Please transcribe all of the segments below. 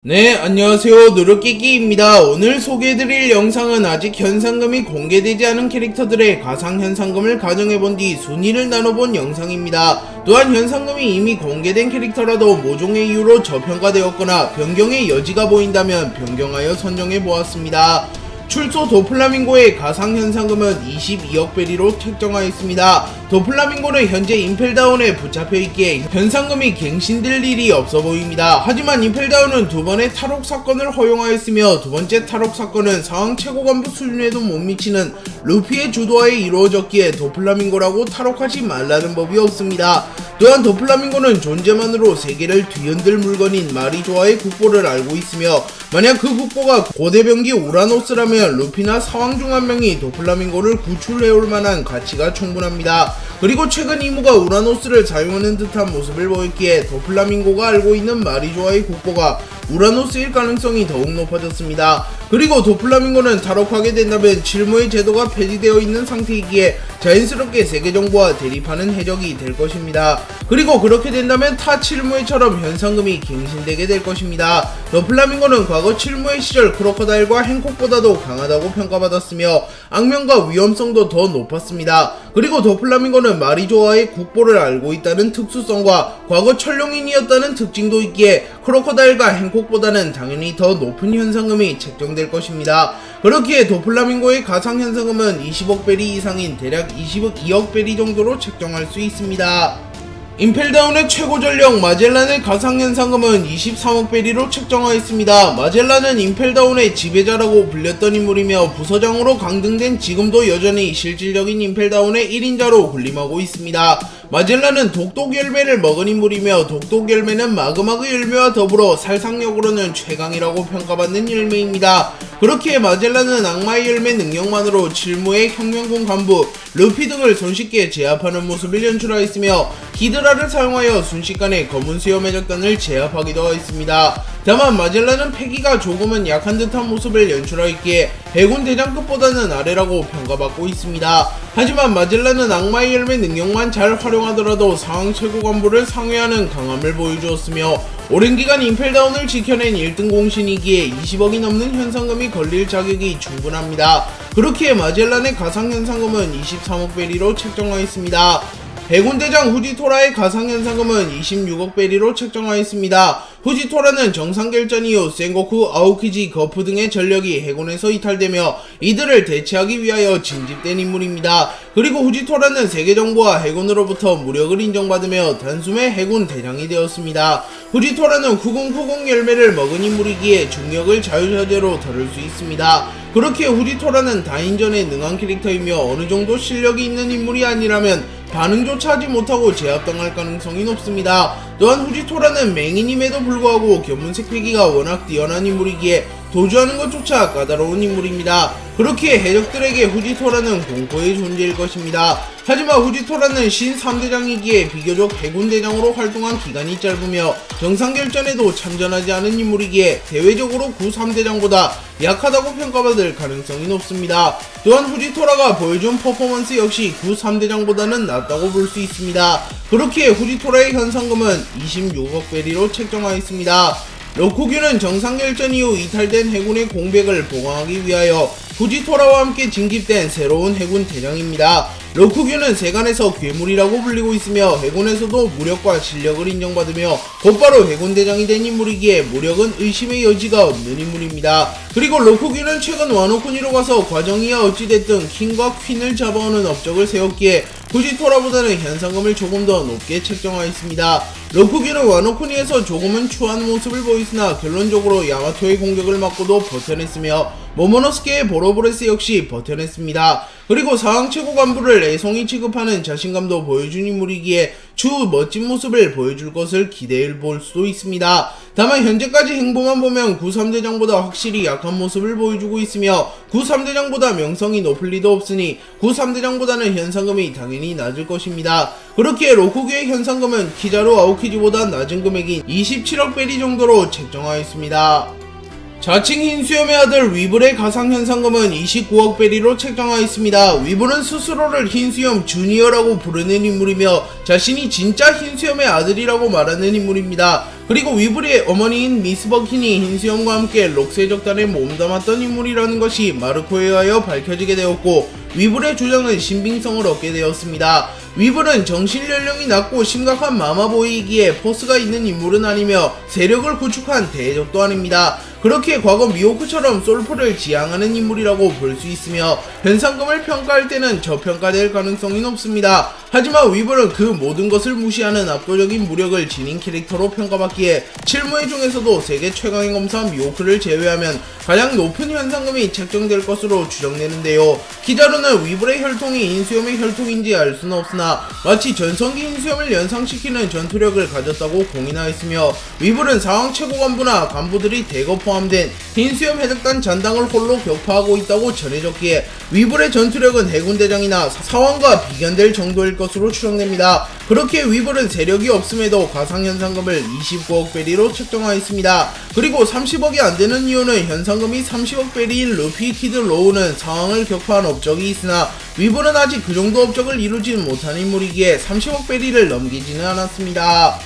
네, 안녕하세요. 누르끼끼입니다. 오늘 소개해드릴 영상은 아직 현상금이 공개되지 않은 캐릭터들의 가상 현상금을 가정해본 뒤 순위를 나눠본 영상입니다. 또한 현상금이 이미 공개된 캐릭터라도 모종의 이유로 저평가되었거나 변경의 여지가 보인다면 변경하여 선정해보았습니다. 출소 도플라밍고의 가상 현상금은 22억 베리로 책정하였습니다. 도플라밍고는 현재 임펠다운에 붙잡혀있기에 현상금이 갱신될 일이 없어 보입니다. 하지만 임펠다운은 두 번의 탈옥 사건을 허용하였으며 두 번째 탈옥 사건은 상황 최고 간부 수준에도 못 미치는 루피의 주도하에 이루어졌기에 도플라밍고라고 탈옥하지 말라는 법이 없습니다. 또한 도플라밍고는 존재만으로 세계를 뒤흔들 물건인 마리조아의 국보를 알고 있으며 만약 그 국보가 고대병기 우라노스라면 루피나 사왕 중 한 명이 도플라밍고를 구출해올 만한 가치가 충분합니다. 그리고 최근 이무가 우라노스를 사용하는 듯한 모습을 보였기에 도플라밍고가 알고 있는 마리조아의 국보가 우라노스일 가능성이 더욱 높아졌습니다. 그리고 도플라밍고는 탈옥하게 된다면 칠무의 제도가 폐지되어 있는 상태이기에 자연스럽게 세계정부와 대립하는 해적이 될 것입니다. 그리고 그렇게 된다면 타 칠무의처럼 현상금이 갱신되게 될 것입니다. 도플라밍고는 과거 칠무의 시절 크로커다일과 행콕보다도 강하다고 평가받았으며 악명과 위험성도 더 높았습니다. 그리고 도플라밍고는 마리조아의 국보를 알고 있다는 특수성과 과거 천룡인이었다는 특징도 있기에 크로커다일과 행콕보다는 당연히 더 높은 현상금이 책정될 것입니다. 그렇기에 도플라밍고의 가상 현상금은 20억 베리 이상인 대략 22억 베리 정도로 책정할 수 있습니다. 임펠다운의 최고 전력 마젤란의 가상 현상금은 23억 베리로 책정하였습니다. 마젤란은 임펠다운의 지배자라고 불렸던 인물이며 부서장으로 강등된 지금도 여전히 실질적인 임펠다운의 1인자로 군림하고 있습니다. 마젤란은 독독 열매를 먹은 인물이며 독독 열매는 마그마그 열매와 더불어 살상력으로는 최강이라고 평가받는 열매입니다. 그렇기에 마젤란은 악마의 열매 능력만으로 칠무의 혁명군 간부 루피 등을 손쉽게 제압하는 모습을 연출하였으며 히드라를 사용하여 순식간에 검은 수염 해적단을 제압하기도 하였습니다. 다만 마젤란은 패기가 조금은 약한 듯한 모습을 연출하였기에 해군 대장급보다는 아래라고 평가받고 있습니다. 하지만 마젤란은 악마의 열매 능력만 잘 활용하더라도 상황 최고 간부를 상회하는 강함을 보여주었으며 오랜 기간 임펠다운을 지켜낸 1등 공신이기에 20억이 넘는 현상금이 걸릴 자격이 충분합니다. 그렇기에 마젤란의 가상 현상금은 23억 베리로 책정하였습니다. 해군대장 후지토라의 가상 현상금은 26억 베리로 책정하였습니다. 후지토라는 정상결전 이후 센고쿠, 아오키지, 거프 등의 전력이 해군에서 이탈되며 이들을 대체하기 위하여 징집된 인물입니다. 그리고 후지토라는 세계정부와 해군으로부터 무력을 인정받으며 단숨에 해군 대장이 되었습니다. 후지토라는 후궁 열매를 먹은 인물이기에 중력을 자유자재로 다룰 수 있습니다. 그렇게 후지토라는 다인전에 능한 캐릭터이며 어느정도 실력이 있는 인물이 아니라면 반응조차 하지 못하고 제압당할 가능성이 높습니다. 또한 후지토라는 맹인임에도 불구하고 견문색 패기가 워낙 뛰어난 인물이기에 도주하는 것조차 까다로운 인물입니다. 그렇기에 해적들에게 후지토라는 공포의 존재일 것입니다. 하지만 후지토라는 신 3대장이기에 비교적 해군대장으로 활동한 기간이 짧으며 정상결전에도 참전하지 않은 인물이기에 대외적으로 구 3대장보다 약하다고 평가받을 가능성이 높습니다. 또한 후지토라가 보여준 퍼포먼스 역시 구 3대장보다는 낫다고 볼 수 있습니다. 그렇기에 후지토라의 현상금은 26억 베리로 책정하였습니다. 로쿠규는 정상결전 이후 이탈된 해군의 공백을 보강하기 위하여 후지토라와 함께 징집된 새로운 해군 대장입니다. 로쿠규는 세간에서 괴물이라고 불리고 있으며 해군에서도 무력과 실력을 인정받으며 곧바로 해군 대장이 된 인물이기에 무력은 의심의 여지가 없는 인물입니다. 그리고 로쿠규는 최근 와노쿠니로 가서 과정이야 어찌됐든 킹과 퀸을 잡아오는 업적을 세웠기에 후지토라보다는 현상금을 조금 더 높게 책정하였습니다. 로쿠규는 와노쿠니에서 조금은 추한 모습을 보였으나 결론적으로 야마토의 공격을 막고도 버텨냈으며 모모노스케의 보로브레스 역시 버텨냈습니다. 그리고 상황 최고 간부를 애송이 취급하는 자신감도 보여준 인물이기에 추후 멋진 모습을 보여줄 것을 기대해 볼 수도 있습니다. 다만 현재까지 행보만 보면 구 3대장보다 확실히 약한 모습을 보여주고 있으며 구 3대장보다 명성이 높을 리도 없으니 구 3대장보다는 현상금이 당연히 낮을 것입니다. 그렇기에 로쿠규의 현상금은 키자루 아오키지보다 낮은 금액인 27억 베리 정도로 책정하였습니다. 자칭 흰수염의 아들 위블의 가상 현상금은 29억 베리로 책정하였습니다. 위블은 스스로를 흰수염 주니어라고 부르는 인물이며 자신이 진짜 흰수염의 아들이라고 말하는 인물입니다. 그리고 위블의 어머니인 미스 버킨이 흰수염과 함께 록스의 적단에 몸담았던 인물이라는 것이 마르코에 의하여 밝혀지게 되었고, 위블의 주장은 신빙성을 얻게 되었습니다. 위블은 정신연령이 낮고 심각한 마마보이이기에 포스가 있는 인물은 아니며 세력을 구축한 대적도 아닙니다. 그렇게 과거 미호크처럼 솔프를 지향하는 인물이라고 볼 수 있으며 현상금을 평가할 때는 저평가될 가능성이 높습니다. 하지만 위블은 그 모든 것을 무시하는 압도적인 무력을 지닌 캐릭터로 평가받기에 실무회 중에서도 세계 최강의 검사 미호크를 제외하면 가장 높은 현상금이 책정될 것으로 추정되는데요. 기자로는 위블의 혈통이 흰수염의 혈통인지 알 수는 없으나 마치 전성기 흰수염을 연상시키는 전투력을 가졌다고 공인하였으며, 위블은 사왕 최고 간부나 간부들이 대거 포함된 흰수염 해적단 잔당을 홀로 격파하고 있다고 전해졌기에 위블의 전투력은 해군대장이나 사왕과 비견될 정도일 것으로 추정됩니다. 그렇게 위블은 세력이 없음에도 가상현상금을 29억 베리로 책정하였습니다. 그리고 30억이 안되는 이유는 현상금이 30억 베리인 루피 키드 로우는 사왕을 격파한 업적이 있으나 위블은 아직 그 정도 업적을 이루지는 못한 인물이기에 30억 베리를 넘기지는 않았습니다.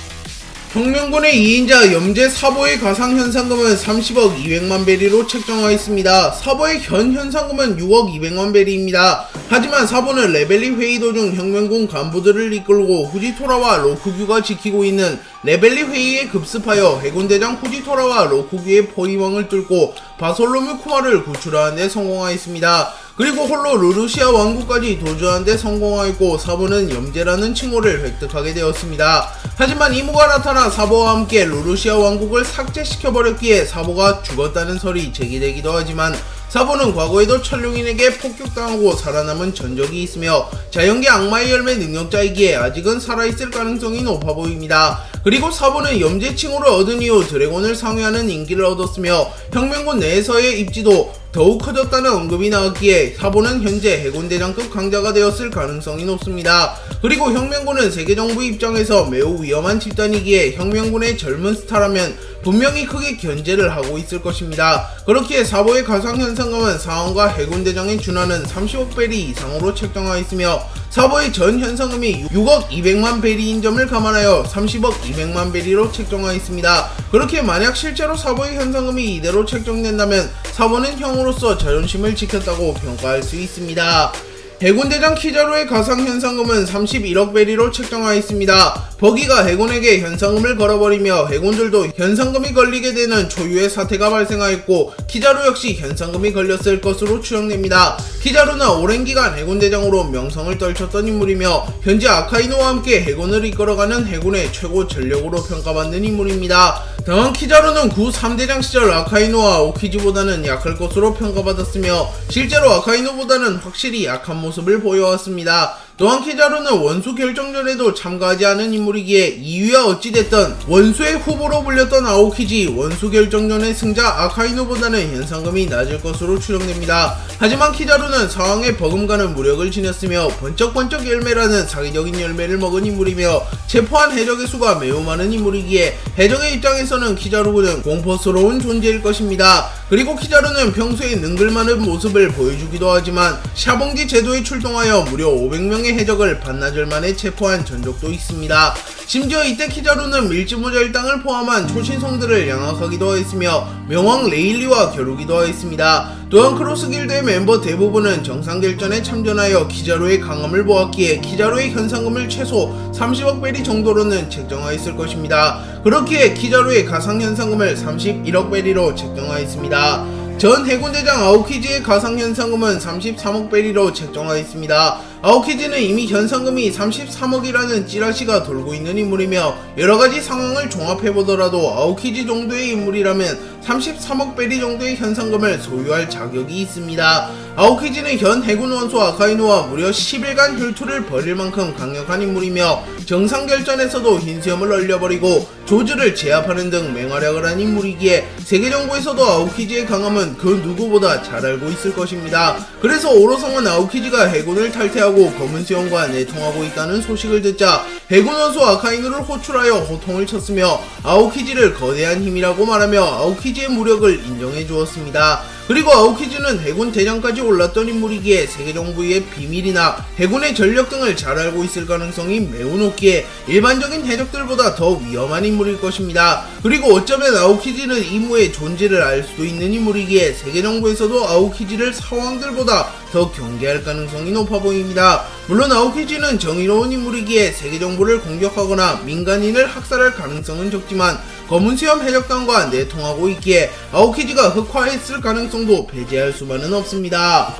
혁명군의 2인자 염제 사보의 가상 현상금은 30억 200만 베리로 책정하였습니다. 사보의 현 현상금은 6억 200만 베리입니다. 하지만 사보는 레벨리 회의 도중 혁명군 간부들을 이끌고 후지토라와 로쿠규가 지키고 있는 레벨리 회의에 급습하여 해군대장 후지토라와 로쿠규의 포위망을 뚫고 바솔로뮤 쿠마를 구출하는 데 성공하였습니다. 그리고 홀로 루루시아 왕국까지 도주하는 데 성공하였고, 사보는 염제라는 칭호를 획득하게 되었습니다. 하지만 이모가 나타나 사보와 함께 루루시아 왕국을 삭제시켜버렸기에 사보가 죽었다는 설이 제기되기도 하지만, 사보는 과거에도 천룡인에게 폭격당하고 살아남은 전적이 있으며 자연계 악마의 열매 능력자이기에 아직은 살아있을 가능성이 높아 보입니다. 그리고 사보는 염제 칭호를 얻은 이후 드래곤을 상회하는 인기를 얻었으며 혁명군 내에서의 입지도 더욱 커졌다는 언급이 나왔기에 사보는 현재 해군대장급 강자가 되었을 가능성이 높습니다. 그리고 혁명군은 세계정부 입장에서 매우 위험한 집단이기에 혁명군의 젊은 스타라면 분명히 크게 견제를 하고 있을 것입니다. 그렇기에 사보의 가상현상금은 사왕과 해군대장에 준하는 30억 베리 이상으로 책정하였으며, 사보의 전 현상금이 6억 200만 베리인 점을 감안하여 30억 200만 베리로 책정하였습니다. 그렇게 만약 실제로 사보의 현상금이 이대로 책정된다면 사보는 형으로서 자존심을 지켰다고 평가할 수 있습니다. 해군대장 키자루의 가상현상금은 31억 베리로 책정하였습니다. 버기가 해군에게 현상금을 걸어버리며 해군들도 현상금이 걸리게 되는 초유의 사태가 발생하였고, 키자루 역시 현상금이 걸렸을 것으로 추정됩니다. 키자루는 오랜 기간 해군대장으로 명성을 떨쳤던 인물이며 현재 아카이노와 함께 해군을 이끌어가는 해군의 최고 전력으로 평가받는 인물입니다. 다만 키자루는 구 3대장 시절 아카이노와 오키지보다는 약할 것으로 평가받았으며 실제로 아카이노보다는 확실히 약한 모습을 보여왔습니다. 또한 키자루는 원수 결정전에도 참가하지 않은 인물이기에 이유야 어찌됐든 원수의 후보로 불렸던 아오키지 원수 결정전의 승자 아카이노보다는 현상금이 낮을 것으로 추정됩니다. 하지만 키자루는 사왕의 버금가는 무력을 지녔으며 번쩍번쩍 열매라는 사기적인 열매를 먹은 인물이며 체포한 해적의 수가 매우 많은 인물이기에 해적의 입장에서는 키자루는 공포스러운 존재일 것입니다. 그리고 키자루는 평소에 능글맞은 모습을 보여주기도 하지만 샤봉지 제도에 출동하여 무려 500명의 해적을 반나절 만에 체포한 전적도 있습니다. 심지어 이때 키자루는 밀지모자 일당을 포함한 초신성들을 양악하기도 했으며 명왕 레일리와 겨루기도 했습니다. 또한 크로스 길드의 멤버 대부분은 정상결전에 참전하여 키자루의 강함을 보았기에 키자루의 현상금을 최소 30억 베리 정도로는 책정하였을 것입니다. 그렇기에 키자루의 가상현상금을 31억 베리로 책정하였습니다. 전 해군대장 아오키지의 가상현상금은 33억 베리로 책정하였습니다. 아오키지는 이미 현상금이 33억이라는 찌라시가 돌고 있는 인물이며 여러가지 상황을 종합해보더라도 아오키지 정도의 인물이라면 33억 베리 정도의 현상금을 소유할 자격이 있습니다. 아오키지는 현 해군 원수 아카이노와 무려 10일간 혈투를 벌일 만큼 강력한 인물이며 정상결전에서도 흰수염을 얼려버리고 조즈를 제압하는 등 맹활약을 한 인물이기에 세계정부에서도 아오키지의 강함은 그 누구보다 잘 알고 있을 것입니다. 그래서 오로성은 아오키지가 해군을 탈퇴하고 검은수염과 내통하고 있다는 소식을 듣자 해군 원수 아카이노를 호출하여 호통을 쳤으며 아오키지를 거대한 힘이라고 말하며 아오키지의 무력을 인정해 주었습니다. 그리고 아오키즈는 해군 대장까지 올랐던 인물이기에 세계정부의 비밀이나 해군의 전력 등을 잘 알고 있을 가능성이 매우 높기에 일반적인 해적들보다 더 위험한 인물일 것입니다. 그리고 어쩌면 아오키즈는 이무의 존재를 알 수도 있는 인물이기에 세계정부에서도 아오키즈를 사왕들보다 더 경계할 가능성이 높아 보입니다. 물론 아오키즈는 정의로운 인물이기에 세계정부를 공격하거나 민간인을 학살할 가능성은 적지만 검은수염 해적단과 내통하고 있기에 아오키즈가 흑화했을 가능성도 배제할 수만은 없습니다.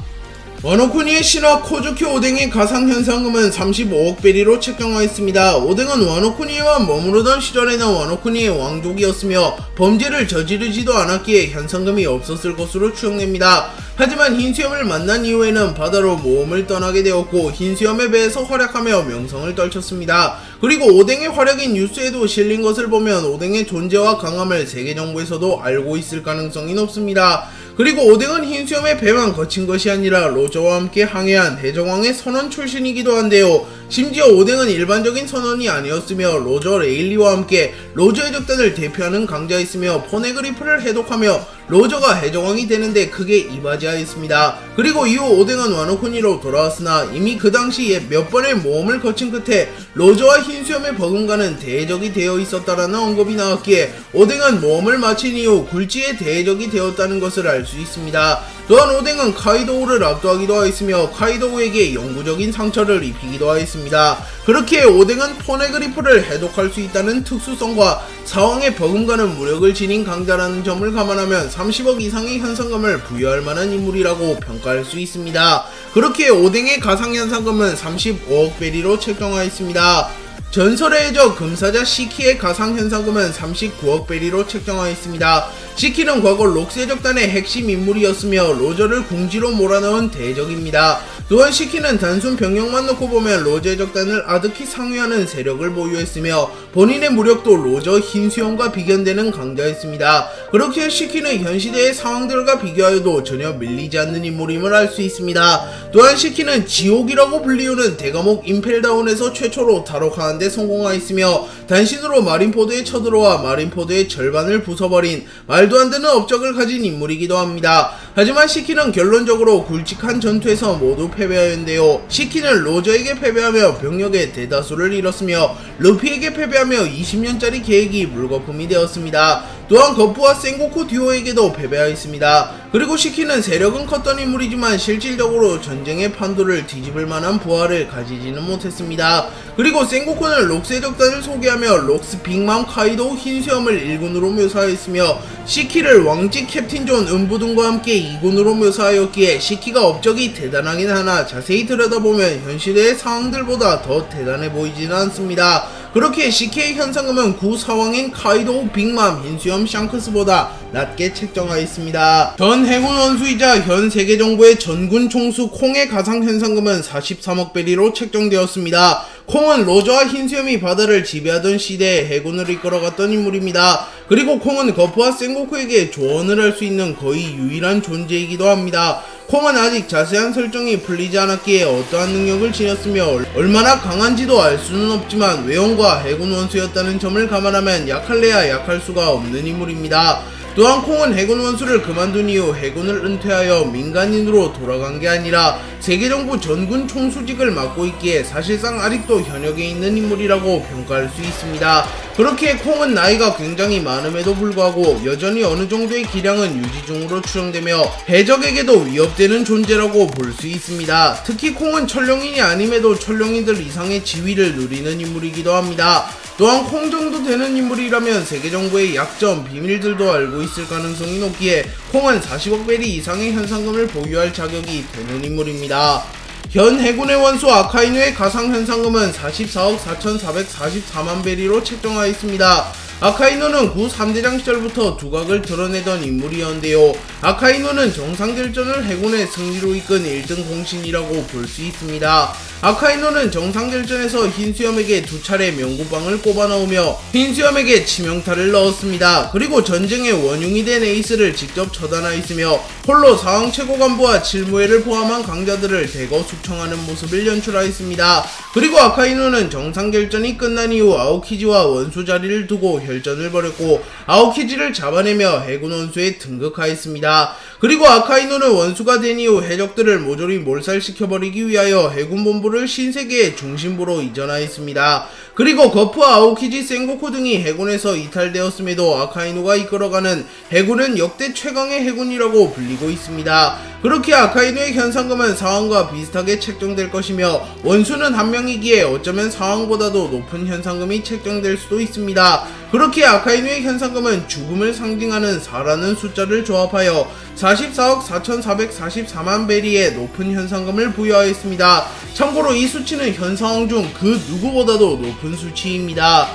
와노쿠니의 신화 코즈큐 오뎅의 가상현상금은 35억 베리로 책정하였습니다. 오뎅은 와노쿠니에만 머무르던 시절에는 와노쿠니의 왕족이었으며 범죄를 저지르지도 않았기에 현상금이 없었을 것으로 추정됩니다. 하지만 흰수염을 만난 이후에는 바다로 모험을 떠나게 되었고 흰수염의 배에서 활약하며 명성을 떨쳤습니다. 그리고 오뎅의 활약이 뉴스에도 실린 것을 보면 오뎅의 존재와 강함을 세계정부에서도 알고 있을 가능성이 높습니다. 그리고 오뎅은 흰수염의 배만 거친 것이 아니라 로저와 함께 항해한 해적왕의 선원 출신이기도 한데요. 심지어 오뎅은 일반적인 선원이 아니었으며 로저 레일리와 함께 로저 해적단을 대표하는 강자였으며 포네그리프를 해독하며 로저가 해적왕이 되는데 크게 이바지하였습니다. 그리고 이후 오뎅은 와노쿠니로 돌아왔으나 이미 그 당시에 몇 번의 모험을 거친 끝에 로저와 흰수염의 버금가는 대적이 되어 있었다라는 언급이 나왔기에 오뎅은 모험을 마친 이후 굴지의 대적이 되었다는 것을 알 수 있습니다. 또한 오뎅은 카이도우를 압도하기도 하였으며 카이도우에게 영구적인 상처를 입히기도 하였습니다. 그렇게 오뎅은 포네그리프를 해독할 수 있다는 특수성과 사왕의 버금가는 무력을 지닌 강자라는 점을 감안하면 30억 이상의 현상금을 부여할 만한 인물이라고 평가할 수 있습니다. 그렇게 오뎅의 가상현상금은 35억 베리로 책정하였습니다. 전설의 해적 금사자 시키의 가상현상금은 39억 베리로 책정하였습니다. 시키는 과거 록스 해적단의 핵심 인물이었으며 로저를 궁지로 몰아넣은 대적입니다. 또한 시키는 단순 병력만 놓고 보면 로저 해적단을 아득히 상회하는 세력을 보유했으며 본인의 무력도 로저 흰수염과 비견되는 강자였습니다. 그렇게 시키는 현시대의 상황들과 비교하여도 전혀 밀리지 않는 인물임을 알 수 있습니다. 또한 시키는 지옥이라고 불리우는 대감옥 임펠다운에서 최초로 탈옥하는데 성공하였으며 단신으로 마린포드에 쳐들어와 마린포드의 절반을 부숴버린 말도 안 되는 업적을 가진 인물이기도 합니다. 하지만 시키는 결론적으로 굵직한 전투에서 모두 패배하였는데요. 시키는 로저에게 패배하며 병력의 대다수를 잃었으며 루피에게 패배하며 20년짜리 계획이 물거품이 되었습니다. 또한 거프와 센고쿠 듀오에게도 패배하였습니다. 그리고 시키는 세력은 컸던 인물이지만 실질적으로 전쟁의 판도를 뒤집을 만한 부하를 가지지는 못했습니다. 그리고 센고쿠는 록스 해적단을 소개하며 록스 빅맘 카이도우 흰수염을 1군으로 묘사하였으며 시키를 왕직 캡틴 존 은부등과 함께 2군으로 묘사하였기에 시키가 업적이 대단하긴 하나 자세히 들여다보면 현실의 상황들보다 더 대단해 보이지는 않습니다. 그렇게 시키의 현상금은 구사왕인 카이도우 빅맘 흰수염 샹크스보다 낮게 책정하였습니다. 전 해군 원수이자 현 세계정부의 전군 총수 콩의 가상 현상금은 43억 베리로 책정되었습니다. 콩은 로저와 흰수염이 바다를 지배하던 시대에 해군을 이끌어갔던 인물입니다. 그리고 콩은 거프와 센고쿠에게 조언을 할 수 있는 거의 유일한 존재이기도 합니다. 콩은 아직 자세한 설정이 풀리지 않았기에 어떠한 능력을 지녔으며 얼마나 강한지도 알 수는 없지만 외형과 해군 원수였다는 점을 감안하면 약할래야 약할 수가 없는 인물입니다. 또한 콩은 해군 원수를 그만둔 이후 해군을 은퇴하여 민간인으로 돌아간 게 아니라 세계정부 전군 총수직을 맡고 있기에 사실상 아직도 현역에 있는 인물이라고 평가할 수 있습니다. 그렇게 콩은 나이가 굉장히 많음에도 불구하고 여전히 어느 정도의 기량은 유지 중으로 추정되며 해적에게도 위협되는 존재라고 볼 수 있습니다. 특히 콩은 천룡인이 아님에도 천룡인들 이상의 지위를 누리는 인물이기도 합니다. 또한 콩 정도 되는 인물이라면 세계정부의 약점, 비밀들도 알고 있을 가능성이 높기에 콩은 40억 베리 이상의 현상금을 보유할 자격이 되는 인물입니다. 현 해군의 원수 아카이누의 가상 현상금은 44억 4,444만 베리로 책정하였습니다. 아카이누는 구 3대장 시절부터 두각을 드러내던 인물이었는데요. 아카이누는 정상결전을 해군의 승리로 이끈 1등 공신이라고 볼 수 있습니다. 아카이누는 정상결전에서 흰수염에게 두 차례 명구방을 꼽아 넣으며 흰수염에게 치명타를 넣었습니다. 그리고 전쟁의 원흉이 된 에이스를 직접 처단하였으며 홀로 사왕 최고 간부와 칠무회를 포함한 강자들을 대거 숙청하는 모습을 연출하였습니다. 그리고 아카이누는 정상결전이 끝난 이후 아오키지와 원수 자리를 두고 결전을 벌였고 아오키지를 잡아내며 해군 원수에 등극하였습니다. 그리고 아카이노는 원수가 된 이후 해적들을 모조리 몰살시켜버리기 위하여 해군 본부를 신세계의 중심부로 이전하였습니다. 그리고 거프, 아오키지, 센고쿠 등이 해군에서 이탈되었음에도 아카이노가 이끌어가는 해군은 역대 최강의 해군이라고 불리고 있습니다. 그렇게 아카이노의 현상금은 상황과 비슷하게 책정될 것이며 원수는 한 명이기에 어쩌면 상황보다도 높은 현상금이 책정될 수도 있습니다. 그렇게 아카이노의 현상금은 죽음을 상징하는 4라는 숫자를 조합하여 44억 4444만 베리의 높은 현상금을 부여하였습니다. 참고로 이 수치는 현 상황 중 그 누구보다도 높은 수치입니다.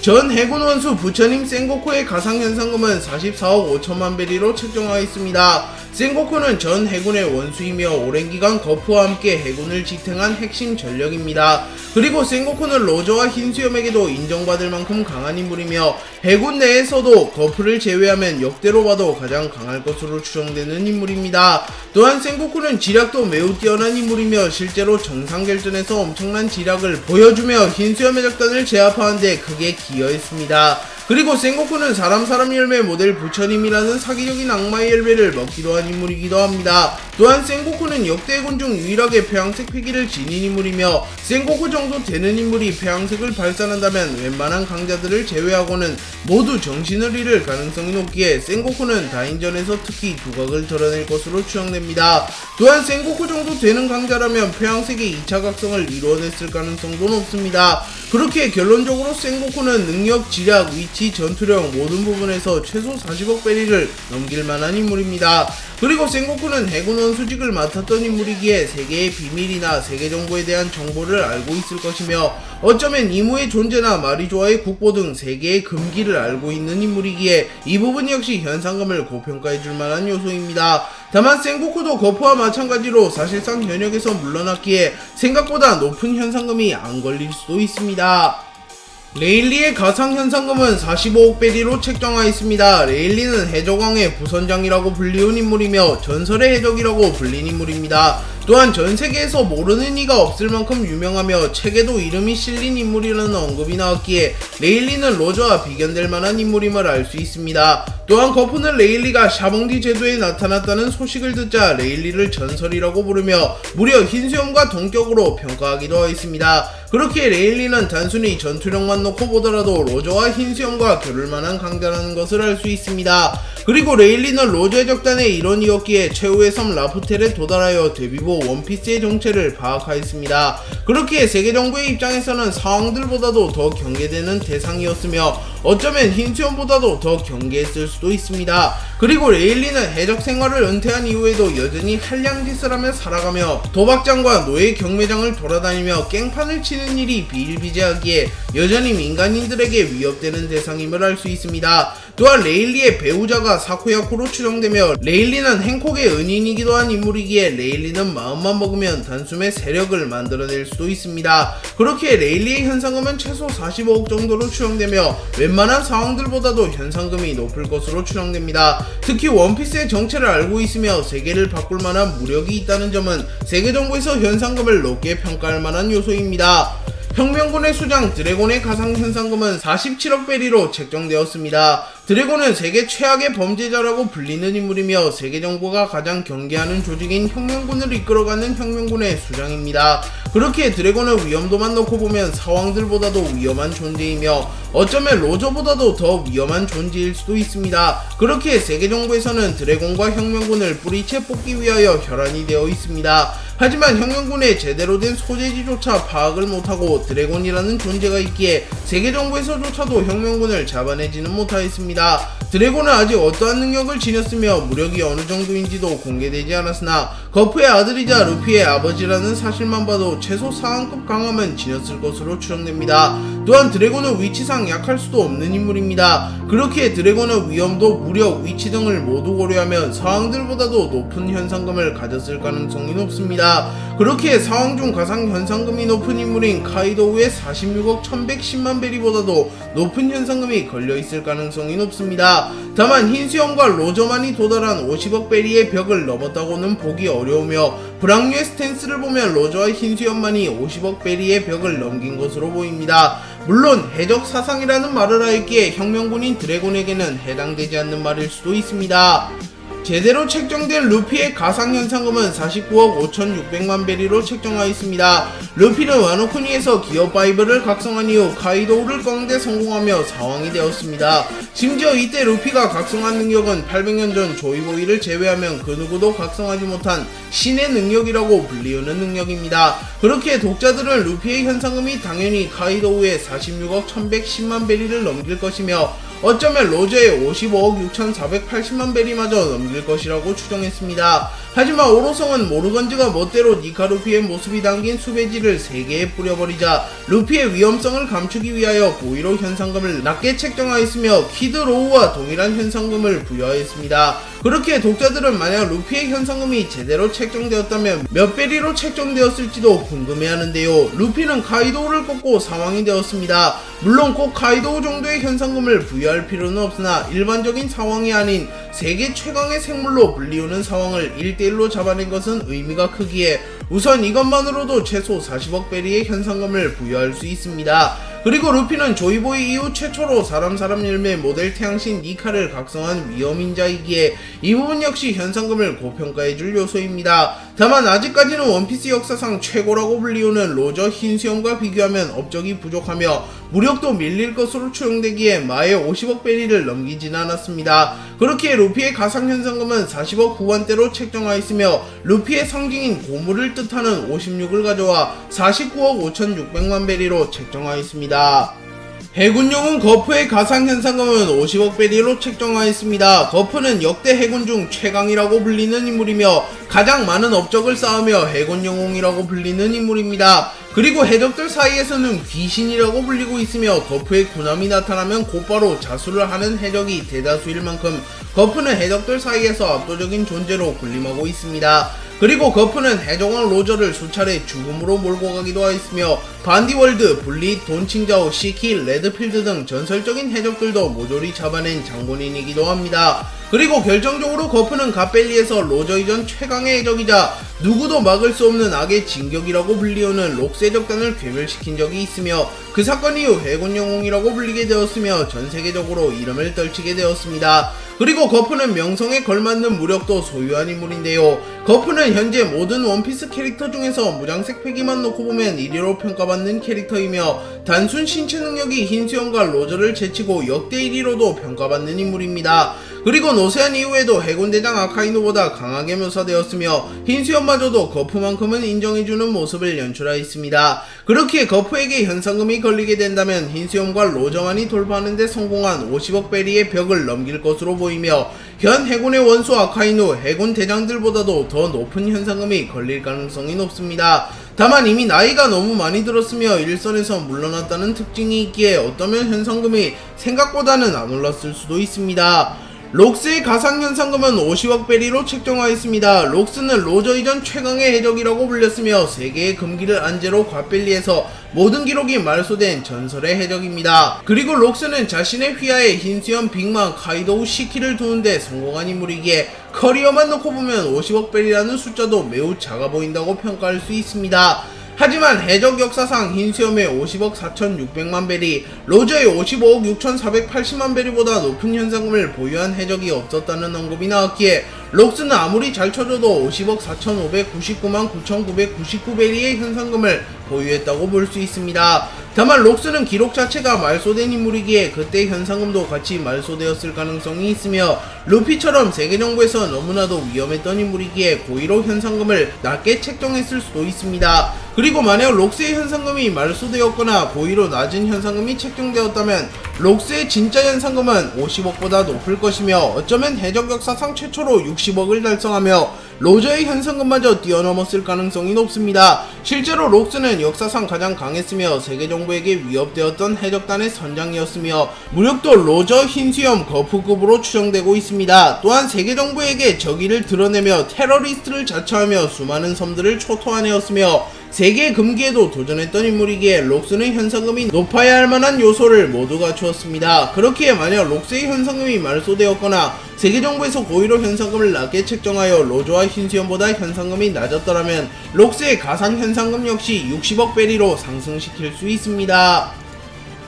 전 해군 원수 부처님 센고쿠의 가상 현상금은 44억 5천만 베리로 책정하였습니다. 센고쿠는 전 해군의 원수이며 오랜 기간 거프와 함께 해군을 지탱한 핵심 전력입니다. 그리고 센고쿠는 로저와 흰수염에게도 인정받을 만큼 강한 인물이며 해군 내에서도 거프를 제외하면 역대로 봐도 가장 강할 것으로 추정되는 인물입니다. 또한 센고쿠는 지략도 매우 뛰어난 인물이며 실제로 정상결전에서 엄청난 지략을 보여주며 흰수염 해적단을 제압하는 데 크게 기여했습니다. 그리고 센고쿠는 사람 열매 모델 부처님이라는 사기적인 악마의 열매를 먹기도 한 인물이기도 합니다. 또한 센고쿠는 역대 해군 중 유일하게 폐왕색 패기를 지닌 인물이며 센고쿠 정도 되는 인물이 폐왕색을 발산한다면 웬만한 강자들을 제외하고는 모두 정신을 잃을 가능성이 높기에 센고쿠는 다인전에서 특히 두각을 드러낼 것으로 추정됩니다. 또한 센고쿠 정도 되는 강자라면 폐왕색의 2차 각성을 이루어냈을 가능성도 높습니다. 그렇게 결론적으로 센고쿠는 능력, 지략, 위치, 전투력 모든 부분에서 최소 40억 베리를 넘길 만한 인물입니다. 그리고 센고쿠는 해군 원수직을 맡았던 인물이기에 세계의 비밀이나 세계 정보에 대한 정보를 알고 있을 것이며 어쩌면 이무의 존재나 마리조아의 국보 등 세계의 금기를 알고 있는 인물이기에 이 부분 역시 현상금을 고평가해줄 만한 요소입니다. 다만 센고쿠도 거프와 마찬가지로 사실상 현역에서 물러났기에 생각보다 높은 현상금이 안 걸릴 수도 있습니다. 레일리의 가상 현상금은 45억 베리로 책정하였습니다. 레일리는 해적왕의 부선장이라고 불리운 인물이며 전설의 해적이라고 불린 인물입니다. 또한 전세계에서 모르는 이가 없을 만큼 유명하며 책에도 이름이 실린 인물이라는 언급이 나왔기에 레일리는 로저와 비견될 만한 인물임을 알 수 있습니다. 또한 거프는 레일리가 샤봉디 제도에 나타났다는 소식을 듣자 레일리를 전설이라고 부르며 무려 흰수염과 동격으로 평가하기도 하였습니다. 그렇게 레일리는 단순히 전투력만 놓고 보더라도 로저와 흰수염과 겨룰 만한 강자라는 것을 알 수 있습니다. 그리고 레일리는 로저 해적단의 일원이었기에 최후의 섬 라푸텔에 도달하여 데뷔보 원피스의 정체를 파악하였습니다. 그렇기에 세계정부의 입장에서는 상황들보다도 더 경계되는 대상이었으며 어쩌면 흰수염보다도 더 경계했을 수도 있습니다. 그리고 레일리는 해적 생활을 은퇴한 이후에도 여전히 한량짓을 하며 살아가며 도박장과 노예 경매장을 돌아다니며 깽판을 치는 일이 비일비재하기에 여전히 민간인들에게 위협되는 대상임을 알 수 있습니다. 또한 레일리의 배우자가 사쿠야코로 추정되며 레일리는 행콕의 은인이기도 한 인물이기에 레일리는 마음만 먹으면 단숨에 세력을 만들어낼 수도 있습니다. 그렇게 레일리의 현상금은 최소 45억 정도로 추정되며 웬만한 상황들보다도 현상금이 높을 것으로 추정됩니다. 특히 원피스의 정체를 알고 있으며 세계를 바꿀 만한 무력이 있다는 점은 세계정부에서 현상금을 높게 평가할 만한 요소입니다. 혁명군의 수장 드래곤의 가상 현상금은 47억 베리로 책정되었습니다. 드래곤은 세계 최악의 범죄자라고 불리는 인물이며 세계 정부가 가장 경계하는 조직인 혁명군을 이끌어가는 혁명군의 수장입니다. 그렇게 드래곤의 위험도만 놓고 보면 사왕들보다도 위험한 존재이며 어쩌면 로저보다도 더 위험한 존재일 수도 있습니다. 그렇게 세계 정부에서는 드래곤과 혁명군을 뿌리채 뽑기 위하여 혈안이 되어 있습니다. 하지만 혁명군의 제대로 된 소재지조차 파악을 못하고 드래곤이라는 존재가 있기에 세계정부에서조차도 혁명군을 잡아내지는 못하였습니다. 드래곤은 아직 어떠한 능력을 지녔으며 무력이 어느 정도인지도 공개되지 않았으나 거프의 아들이자 루피의 아버지라는 사실만 봐도 최소 상한급 강함은 지녔을 것으로 추정됩니다. 또한 드래곤은 위치상 약할 수도 없는 인물입니다. 그렇기에 드래곤은 위험도, 무력, 위치 등을 모두 고려하면 상황들보다도 높은 현상금을 가졌을 가능성이 높습니다. 그렇기에 상황 중 가상 현상금이 높은 인물인 카이도우의 46억 1110만 베리보다도 높은 현상금이 걸려있을 가능성이 높습니다. 다만 흰수염과 로저만이 도달한 50억 베리의 벽을 넘었다고는 보기 어려우며 브랑류의 스탠스를 보면 로저와 흰수염만이 50억 베리의 벽을 넘긴 것으로 보입니다. 물론 해적 사상이라는 말을 하였기에 혁명군인 드래곤에게는 해당되지 않는 말일 수도 있습니다. 제대로 책정된 루피의 가상현상금은 49억 5,600만 베리로 책정하였습니다. 루피는 와노쿠니에서 기어5를 각성한 이후 카이도우를 꺾는데 성공하며 사왕이 되었습니다. 심지어 이때 루피가 각성한 능력은 800년 전 조이보이를 제외하면 그 누구도 각성하지 못한 신의 능력이라고 불리우는 능력입니다. 그렇게 독자들은 루피의 현상금이 당연히 카이도우의 46억 1110만 베리를 넘길 것이며 어쩌면 로저의 55억 6480만 베리마저 넘길 것이라고 추정했습니다. 하지만 오로성은 모르건즈가 멋대로 니카 루피의 모습이 담긴 수배지를 3개에 뿌려버리자 루피의 위험성을 감추기 위하여 고의로 현상금을 낮게 책정하였으며 키드 로우와 동일한 현상금을 부여하였습니다. 그렇게 독자들은 만약 루피의 현상금이 제대로 책정되었다면 몇 베리로 책정되었을지도 궁금해하는데요. 루피는 카이도우를 꺾고 사왕이 되었습니다. 물론 꼭 카이도우 정도의 현상금을 부여할 필요는 없으나 일반적인 사왕이 아닌 세계 최강의 생물로 불리우는 사왕을 1대1로 잡아낸 것은 의미가 크기에 우선 이것만으로도 최소 40억 베리의 현상금을 부여할 수 있습니다. 그리고 루피는 조이보이 이후 최초로 사람 열매 모델 태양신 니카를 각성한 위험인자이기에 이 부분 역시 현상금을 고평가해줄 요소입니다. 다만 아직까지는 원피스 역사상 최고라고 불리우는 로저 흰수염과 비교하면 업적이 부족하며 무력도 밀릴 것으로 추정되기에 마의 50억 베리를 넘기진 않았습니다. 그렇게 루피의 가상현상금은 40억 후반대로 책정하였으며 루피의 상징인 고물을 뜻하는 56을 가져와 49억 5,600만 베리로 책정하였습니다. 해군용은 거프의 가상현상금은 50억 베리로 책정하였습니다. 거프는 역대 해군 중 최강이라고 불리는 인물이며 가장 많은 업적을 쌓으며 해군 영웅이라고 불리는 인물입니다. 그리고 해적들 사이에서는 귀신이라고 불리고 있으며 거프의 군함이 나타나면 곧바로 자수를 하는 해적이 대다수일 만큼 거프는 해적들 사이에서 압도적인 존재로 군림하고 있습니다. 그리고 거프는 해적왕 로저를 수차례 죽음으로 몰고 가기도 하였으며 반디월드, 블릿, 돈칭자오, 시키, 레드필드 등 전설적인 해적들도 모조리 잡아낸 장본인이기도 합니다. 그리고 결정적으로 거프는 갓벨리에서 로저 이전 최강의 해적이자 누구도 막을 수 없는 악의 진격이라고 불리우는 록스 해적단을 괴멸시킨 적이 있으며 그 사건 이후 해군 영웅이라고 불리게 되었으며 전세계적으로 이름을 떨치게 되었습니다. 그리고 거프는 명성에 걸맞는 무력도 소유한 인물인데요. 거프는 현재 모든 원피스 캐릭터 중에서 무장색 패기만 놓고 보면 1위로 평가받는 캐릭터이며 단순 신체 능력이 흰수염과 로저를 제치고 역대 1위로도 평가받는 인물입니다. 그리고 노세한 이후에도 해군대장 아카이노보다 강하게 묘사되었으며 흰수염마저도 거프만큼은 인정해주는 모습을 연출하였습니다. 그렇게 거프에게 현상금이 걸리게 된다면 흰수염과 로저만이 돌파하는 데 성공한 50억 베리의 벽을 넘길 것으로 보이며 현 해군의 원수 아카이노 해군 대장들보다도 더 높은 현상금이 걸릴 가능성이 높습니다. 다만 이미 나이가 너무 많이 들었으며 일선에서 물러났다는 특징이 있기에 어쩌면 현상금이 생각보다는 안 올랐을 수도 있습니다. 록스의 가상현상금은 50억 베리로 책정하였습니다. 록스는 로저 이전 최강의 해적이라고 불렸으며 세계의 금기를 안제로 갓벨리에서 모든 기록이 말소된 전설의 해적입니다. 그리고 록스는 자신의 휘하에 흰수염, 빅맘, 카이도우, 시키를 두는데 성공한 인물이기에 커리어만 놓고 보면 50억 베리라는 숫자도 매우 작아 보인다고 평가할 수 있습니다. 하지만 해적 역사상 흰수염의 50억 4,600만 베리, 로저의 55억 6,480만 베리보다 높은 현상금을 보유한 해적이 없었다는 언급이 나왔기에 록스는 아무리 잘 쳐줘도 50억 4,599만 9,999베리의 현상금을 보유했다고 볼 수 있습니다. 다만 록스는 기록 자체가 말소된 인물이기에 그때 현상금도 같이 말소되었을 가능성이 있으며 루피처럼 세계정부에서 너무나도 위험했던 인물이기에 고의로 현상금을 낮게 책정했을 수도 있습니다. 그리고 만약 록스의 현상금이 말소되었거나 고의로 낮은 현상금이 책정되었다면 록스의 진짜 현상금은 50억보다 높을 것이며 어쩌면 해적 역사상 최초로 60억을 달성하며 로저의 현상금마저 뛰어넘었을 가능성이 높습니다. 실제로 록스는 역사상 가장 강했으며 세계정부에게 위협되었던 해적단의 선장이었으며 무력도 로저, 흰수염, 거프급으로 추정되고 있습니다. 또한 세계정부에게 적의를 드러내며 테러리스트를 자처하며 수많은 섬들을 초토화내었으며 세계 금기에도 도전했던 인물이기에 록스는 현상금이 높아야 할 만한 요소를 모두 갖추었습니다. 그렇기에 만약 록스의 현상금이 말소되었거나 세계 정부에서 고의로 현상금을 낮게 책정하여 로저와 흰수염보다 현상금이 낮았더라면 록스의 가상 현상금 역시 60억 베리로 상승시킬 수 있습니다.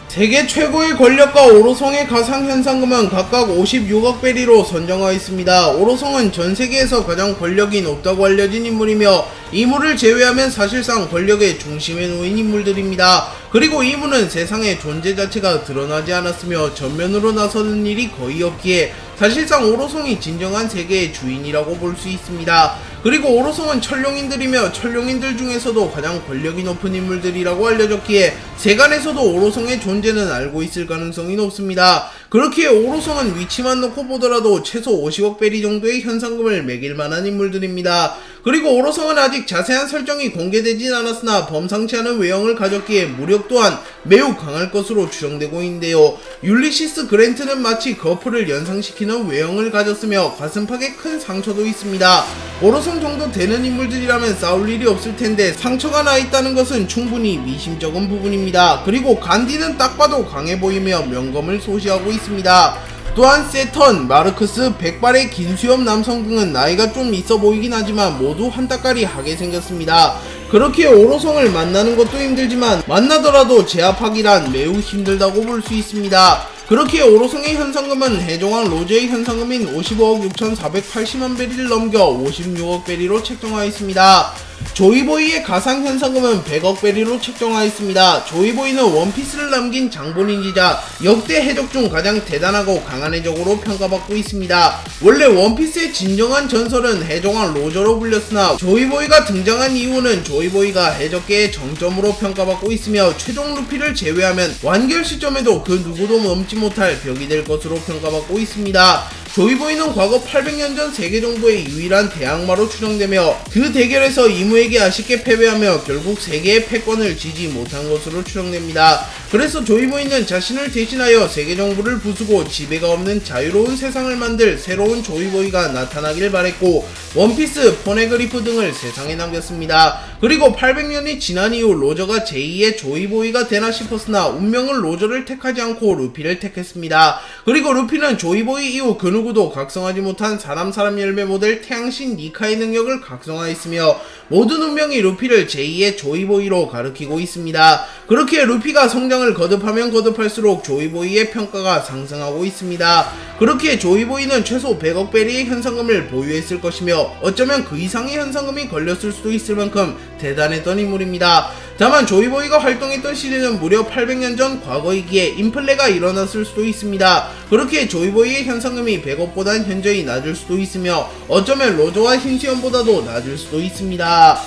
세계 최고의 권력과 오로송의 가상 현상금은 각각 56억 베리로 선정하였습니다. 오로송은 전 세계에서 가장 권력이 높다고 알려진 인물이며 이물을 제외하면 사실상 권력의 중심에 놓인 인물들입니다. 그리고 이물은 세상의 존재 자체가 드러나지 않았으며 전면으로 나서는 일이 거의 없기에 사실상 오로송이 진정한 세계의 주인이라고 볼 수 있습니다. 그리고 오로송은 천룡인들이며 천룡인들 중에서도 가장 권력이 높은 인물들이라고 알려졌기에 세간에서도 오로송의 존재는 알고 있을 가능성이 높습니다. 그렇기에 오로송은 위치만 놓고 보더라도 최소 50억 베리 정도의 현상금을 매길 만한 인물들입니다. 그리고 오로송은 아직 자세한 설정이 공개되진 않았으나 범상치 않은 외형을 가졌기에 무력 또한 매우 강할 것으로 추정되고 있는데요. 율리시스 그랜트는 마치 거프를 연상시키는 외형을 가졌으며 가슴팍에 큰 상처도 있습니다. 오로송 정도 되는 인물들이라면 싸울 일이 없을 텐데 상처가 나 있다는 것은 충분히 미심쩍은 부분입니다. 그리고 간디는 딱 봐도 강해 보이며 명검을 소지하고 있습니다. 또한 세턴, 마르크스, 백발의 긴 수염 남성 등은 나이가 좀 있어 보이긴 하지만 모두 한따까리 하게 생겼습니다. 그렇기에 오로송을 만나는 것도 힘들지만 만나더라도 제압하기란 매우 힘들다고 볼 수 있습니다. 그렇기에 오로송의 현상금은 해적왕 로저의 현상금인 55억 6,480만 베리를 넘겨 56억 베리로 책정하였습니다. 조이보이의 가상 현상금은 100억 베리로 책정하였습니다. 조이보이는 원피스를 남긴 장본인이자 역대 해적 중 가장 대단하고 강한 해적으로 평가받고 있습니다. 원래 원피스의 진정한 전설은 해적왕 로저로 불렸으나 조이보이가 등장한 이후는 조이보이가 해적계의 정점으로 평가받고 있으며 최종 루피를 제외하면 완결 시점에도 그 누구도 넘지 못할 벽이 될 것으로 평가받고 있습니다. 조이보이는 과거 800년 전 세계 정부의 유일한 대항마로 추정되며 그 대결에서 이무에게 아쉽게 패배하며 결국 세계의 패권을 지지 못한 것으로 추정됩니다. 그래서 조이보이는 자신을 대신하여 세계 정부를 부수고 지배가 없는 자유로운 세상을 만들 새로운 조이보이가 나타나길 바랬고 원피스, 포네그리프 등을 세상에 남겼습니다. 그리고 800년이 지난 이후 로저가 제2의 조이보이가 되나 싶었으나 운명은 로저를 택하지 않고 루피를 택했습니다. 그리고 루피는 조이보이 이후 그 누구도 각성하지 못한 사람 열매 모델 태양신 니카의 능력을 각성하였으며 모든 운명이 루피를 제2의 조이보이로 가리키고 있습니다. 그렇게 루피가 성장을 거듭하면 거듭할수록 조이보이의 평가가 상승하고 있습니다. 그렇게 조이보이는 최소 100억 베리의 현상금을 보유했을 것이며 어쩌면 그 이상의 현상금이 걸렸을 수도 있을 만큼 대단했던 인물입니다. 다만 조이보이가 활동했던 시대는 무려 800년 전 과거이기에 인플레가 일어났을 수도 있습니다. 그렇게 조이보이의 현상금이 100억보단 현저히 낮을 수도 있으며 어쩌면 로저와 흰수염보다도 낮을 수도 있습니다.